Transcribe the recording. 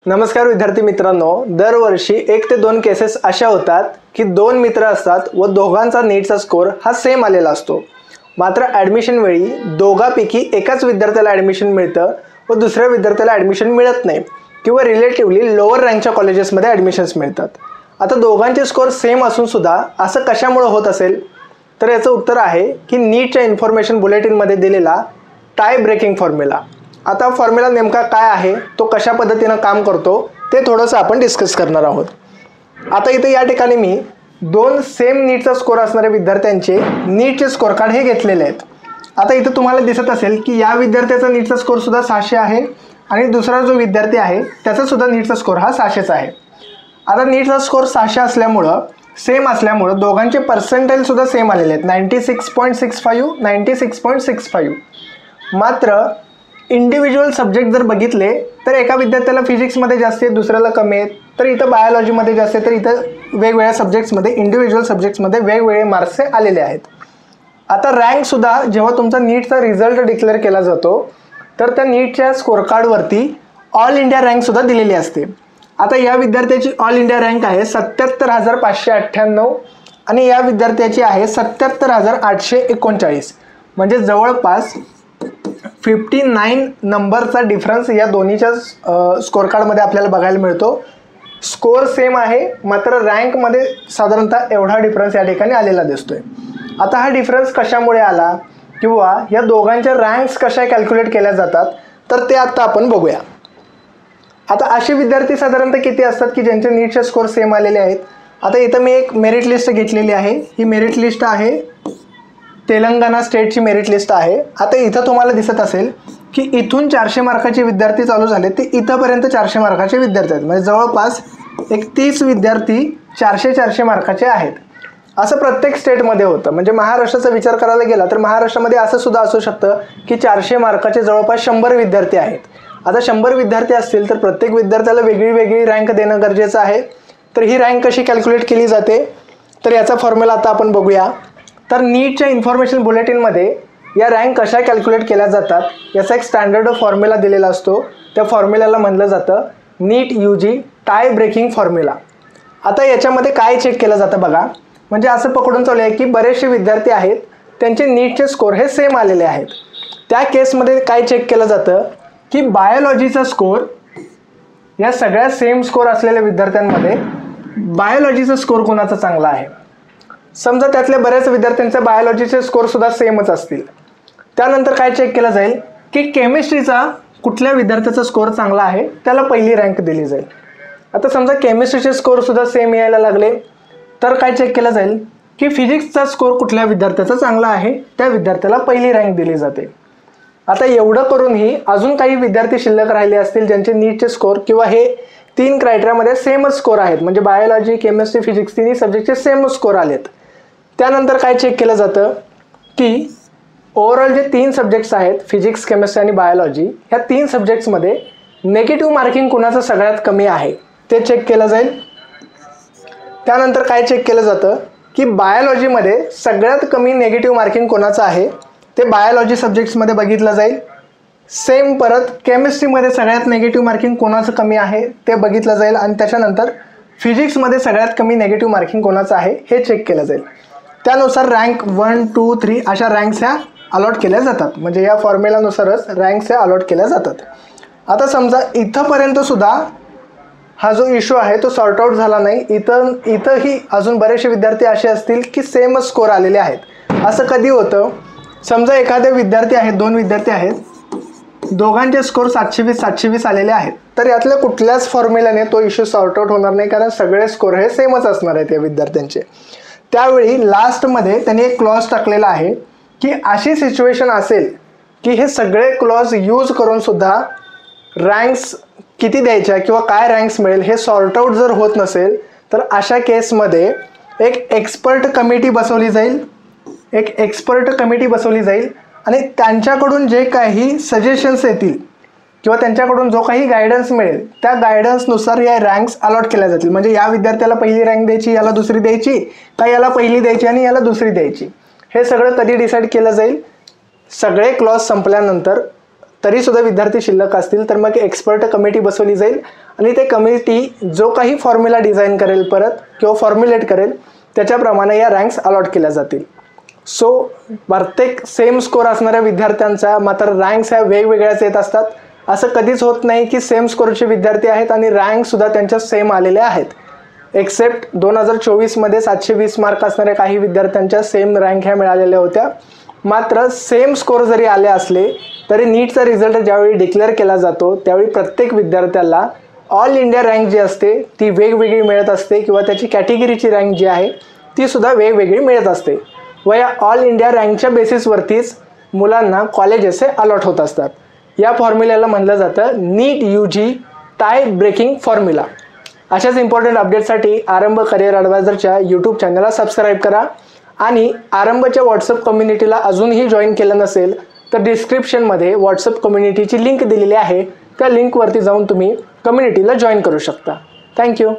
नमस्कार विद्यार्थी मित्रांनो, दरवर्षी 1 ते 2 केसेस अशा होतात की 2 मित्र असतात व दोघांचा नीटचा स्कोर हा सेम आलेला असतो. मात्र ॲडमिशन वेळी दोघांपैकी एकाच विद्यार्थ्याला ॲडमिशन मिळतं व दुसऱ्या विद्यार्थ्याला ॲडमिशन मिळत नाही किंवा रिलेटिव्हली लोअर रँकच्या कॉलेजेसमध्ये ॲडमिशन्स मिळतात. आता दोघांचे स्कोर सेम असून सुद्धा असं कशामुळे होत असेल, तर याचं उत्तर आहे की नीटच्या इन्फॉर्मेशन बुलेटिनमध्ये दिलेला टाय ब्रेकिंग फॉर्म्युला. आता फॉर्म्युला नेमका काय आहे, तो कशा पद्धतीने काम करतो ते थोडंसं आपण डिस्कस करणार आहोत. आता इथे या ठिकाणी मी 2 सेम नीटचा स्कोर असणाऱ्या विद्यार्थ्यांचे नीटचे स्कोर कार्ड हे घेतलेले आहेत. आता इथे तुम्हाला दिसत असेल की या विद्यार्थ्याचा नीटचा स्कोर सुद्धा 600 आहे आणि दुसरा जो विद्यार्थी आहे त्याचा सुद्धा नीटचा स्कोर हा 600चा आहे. आता नीटचा स्कोर 600 असल्यामुळं सेम असल्यामुळं दोघांचे पर्सेंटाइल सुद्धा सेम आलेले आहेत, 96.65 96.65. मात्र इंडिव्हिज्युअल सब्जेक्ट जर बघितले तर एका विद्यार्थ्याला फिजिक्समध्ये जास्त आहे, दुसऱ्याला कमी आहेत, तर इथं बायोलॉजीमध्ये जास्त आहे, तर इथं वेगवेगळ्या सब्जेक्ट्समध्ये इंडिव्हिज्युअल सब्जेक्ट्समध्ये वेगवेगळे मार्क्स आलेले आहेत. आता रँकसुद्धा जेव्हा तुमचा नीटचा रिझल्ट डिक्लेअर केला जातो तर त्या नीटच्या स्कोर कार्डवरती ऑल इंडिया रँकसुद्धा दिलेली असते. आता या विद्यार्थ्याची ऑल इंडिया रँक आहे 77,598 आणि या विद्यार्थ्याची आहे 77,839, म्हणजे जवळपास 59 नंबरचा डिफरन्स या दोन्हीच्या स्कोर कार्डमध्ये आपल्याला बघायला मिळतो. स्कोर सेम आहे, मात्र रँकमध्ये साधारणतः एवढा डिफरन्स या ठिकाणी आलेला दिसतोय. आता हा डिफरन्स कशामुळे आला किंवा या दोघांच्या रँक्स कशा कॅल्क्युलेट केल्या जातात तर ते आता आपण बघूया. आता असे विद्यार्थी साधारणतः किती असतात की ज्यांचे नीटचे स्कोर सेम आलेले आहेत. आता इथं मी एक मेरिट लिस्ट घेतलेली आहे. ही मेरिट लिस्ट आहे तेलंगणा स्टेटची मेरिट लिस्ट आहे. आता इथं तुम्हाला दिसत असेल की इथून 400 मार्काचे विद्यार्थी चालू झाले ते इथंपर्यंत 400 मार्काचे विद्यार्थी आहेत, म्हणजे जवळपास 30 विद्यार्थी 400 मार्काचे आहेत. असं प्रत्येक स्टेटमध्ये होतं. म्हणजे महाराष्ट्राचा विचार करायला गेला तर महाराष्ट्रामध्ये असं सुद्धा असू शकतं की 400 मार्काचे जवळपास 100 विद्यार्थी आहेत. आता 100 विद्यार्थी असतील तर प्रत्येक विद्यार्थ्याला वेगळी वेगळी रँक देणं गरजेचं आहे. तर ही रँक कशी कॅल्क्युलेट केली जाते तर याचा फॉर्म्युला आता आपण बघूया. तर नीटच्या इन्फॉर्मेशन बुलेटिनमध्ये या रँक कशा कॅल्क्युलेट केल्या जातात याचा एक स्टँडर्ड फॉर्म्युला दिलेला असतो. त्या फॉर्म्युल्याला म्हणलं जातं नीट UG टाय ब्रेकिंग फॉर्म्युला. आता याच्यामध्ये काय चेक केलं जातं बघा, म्हणजे असं पकडून चालू आहे की बरेचसे विद्यार्थी आहेत त्यांचे नीटचे स्कोर हे सेम आलेले आहेत. त्या केसमध्ये काय चेक केलं जातं की बायोलॉजीचा स्कोर या सगळ्या सेम स्कोर असलेल्या विद्यार्थ्यांमध्ये बायोलॉजीचा स्कोर कोणाचा चांगला आहे. समजा त्यातल्या बऱ्याच विद्यार्थ्यांचे बायोलॉजीचे स्कोरसुद्धा सेमच असतील. त्यानंतर काय चेक केलं जाईल की केमिस्ट्रीचा कुठल्या विद्यार्थ्याचा स्कोर चांगला आहे त्याला पहिली रँक दिली जाईल. आता समजा केमिस्ट्रीचे स्कोरसुद्धा सेम यायला लागले तर काय चेक केलं जाईल की फिजिक्सचा स्कोर कुठल्या विद्यार्थ्याचा चांगला आहे त्या विद्यार्थ्याला पहिली रँक दिली जाते. आता एवढं करूनही अजून काही विद्यार्थी शिल्लक राहिले असतील ज्यांचे नीटचे स्कोर किंवा हे 3 क्रायटेरियामध्ये सेमच स्कोर आहेत, म्हणजे बायोलॉजी केमिस्ट्री फिजिक्स तिन्ही सब्जेक्टचे सेमच स्कोर आलेत. त्यानंतर काय चेक केलं जातं की ओव्हरऑल जे 3 सब्जेक्ट्स आहेत फिजिक्स केमिस्ट्री आणि बायोलॉजी, ह्या 3 सब्जेक्ट्समध्ये नेगेटिव्ह मार्किंग कुणाचं सगळ्यात कमी आहे ते चेक केलं जाईल. त्यानंतर काय चेक केलं जातं की बायोलॉजीमध्ये सगळ्यात कमी नेगेटिव्ह मार्किंग कोणाचं आहे ते बायोलॉजी सब्जेक्ट्समध्ये बघितलं जाईल. सेम परत केमिस्ट्रीमध्ये सगळ्यात नेगेटिव्ह मार्किंग कोणाचं कमी आहे ते बघितलं जाईल आणि त्याच्यानंतर फिजिक्समध्ये सगळ्यात कमी नेगेटिव्ह मार्किंग कोणाचं आहे हे चेक केलं जाईल. त्यानुसार रँक 1, 2, 3 अशा रँक्स ह्या अलॉट केल्या जातात, म्हणजे या फॉर्म्युलानुसारच रँक्स ह्या अलॉट केल्या जातात. आता समजा इथंपर्यंतसुद्धा हा जो इश्यू आहे तो सॉर्ट आऊट झाला नाही. इथंही अजून बरेचसे विद्यार्थी असे असतील की सेमच स्कोर आलेले आहेत. असं कधी होतं, समजा एखादे विद्यार्थी आहेत, 2 विद्यार्थी आहेत, दोघांचे स्कोर 720 आलेले आहेत, तर यातल्या कुठल्याच फॉर्म्युल्याने तो इश्यू सॉर्ट आऊट होणार नाही, कारण सगळे स्कोर हे सेमच असणार आहेत या विद्यार्थ्यांचे. त्यावेळी लास्टमध्ये त्यांनी एक क्लॉज टाकलेला आहे की अशी सिच्युएशन असेल की हे सगळे क्लॉज यूज करून सुद्धा रँक्स किती द्यायच्या किंवा काय रँक्स मिळेल हे सॉर्ट आऊट जर होत नसेल तर अशा केसमध्ये एक एक्सपर्ट कमिटी बसवली जाईल आणि त्यांच्याकडून जे काही सजेशन्स येतील किंवा त्यांच्याकडून जो काही गायडन्स मिळेल त्या गायडन्सनुसार या रँक्स अलॉट केल्या जातील. म्हणजे या विद्यार्थ्याला पहिली रँक द्यायची, याला दुसरी द्यायची, का याला पहिली द्यायची आणि याला दुसरी द्यायची, हे सगळं कधी डिसाईड केलं जाईल. सगळे क्लॉज संपल्यानंतर तरीसुद्धा विद्यार्थी शिल्लक असतील तर मग एक्सपर्ट कमिटी बसवली जाईल आणि ते कमिटी जो काही फॉर्म्युला डिझाईन करेल परत किंवा फॉर्म्युलेट करेल त्याच्याप्रमाणे या रँक्स अलॉट केल्या जातील. सो प्रत्येक सेम स्कोर असणाऱ्या विद्यार्थ्यांचा मात्र रँक्स ह्या वेगवेगळ्याच येत असतात. असं कधीच होत नाही की सेम स्कोरचे विद्यार्थी आहेत आणि रँकसुद्धा त्यांच्या सेम आलेल्या आहेत. एक्सेप्ट 2024मध्ये 720 मार्क असणाऱ्या काही विद्यार्थ्यांच्या सेम रँक ह्या मिळालेल्या होत्या. मात्र सेम स्कोर जरी आले असले तरी नीटचा रिझल्ट ज्यावेळी डिक्लेअर केला जातो त्यावेळी प्रत्येक विद्यार्थ्याला ऑल इंडिया रँक जी असते ती वेगवेगळी मिळत असते किंवा त्याची कॅटेगरीची रँक जी आहे ती सुद्धा वेगवेगळी मिळत असते व या ऑल इंडिया रँकच्या बेसिसवरतीच मुलांना कॉलेजेस हे अलॉट होत असतात. या फॉर्म्युल्याला म्हणलं जातं नीट UG टाय ब्रेकिंग फॉर्म्युला. अशाच इम्पॉर्टंट अपडेटसाठी आरंभ करिअर ॲडवायझरच्या यूट्यूब चॅनलला सबस्क्राईब करा आणि आरंभच्या व्हॉट्सअप कम्युनिटीला अजूनही जॉईन केलं नसेल तर डिस्क्रिप्शनमध्ये व्हॉट्सअप कम्युनिटीची लिंक दिलेली आहे. त्या लिंकवरती जाऊन तुम्ही कम्युनिटीला जॉईन करू शकता. थँक्यू.